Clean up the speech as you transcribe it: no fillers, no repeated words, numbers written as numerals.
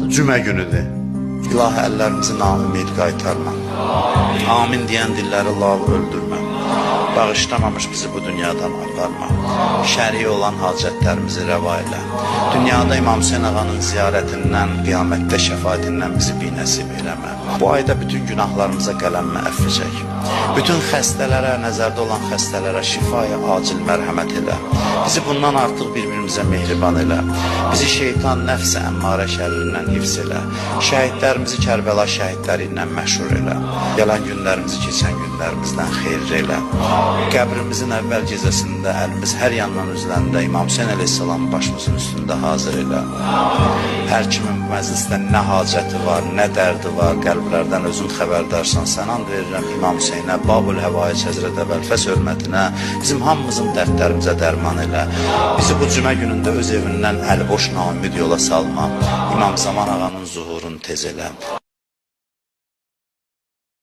Cümə günüdür. İlahi əllərimizi naümid qaytarma. Amin deyən dilləri lav öldürmə. Bağışlamamış bizi bu dünyadan aparma. Şəri olan hacətlərimizi rəva elə. Dünyada İmam Hüseyin ağanın ziyarətindən, qiyamətdə şəfaətindən bizi binəsib eləmə. Bu ayda bütün günahlarımıza qələmmə əfv çək. Bütün xəstələrə, nəzərdə olan xəstələrə şifaya acil mərhəmət elə. Bizi bundan artıq bir-birimizə mehriban elə. Bizi şeytan, nəfs-i əmmarə şərrindən hifz elə. Şəhidlərimizi Kərbəla şəhidləri ilə məşhur elə. Gələn günlərimizi keçən günlərimizdən xeyir elə. Qəbrimizin əvvəl gecəsində əlimiz hər yandan üzləndə İmam Hüseyin əleyhissalam başımızın üstündə hazır elə. Hər kimin bu məclisdə nə hacəti var, nə dərdi var, qəlblərdən özün xəbərdarsan. Sən and verirəm İmam Hüseynə, Babul Həvaic Həzrət Əbəlfəs hörmətinə, bizim hamımızın dərdlərimizə dərman elə. Bizi bu cümə günündə öz evindən əliboş naümid yola salma. İmam Zaman ağanın zuhurunu tez elə.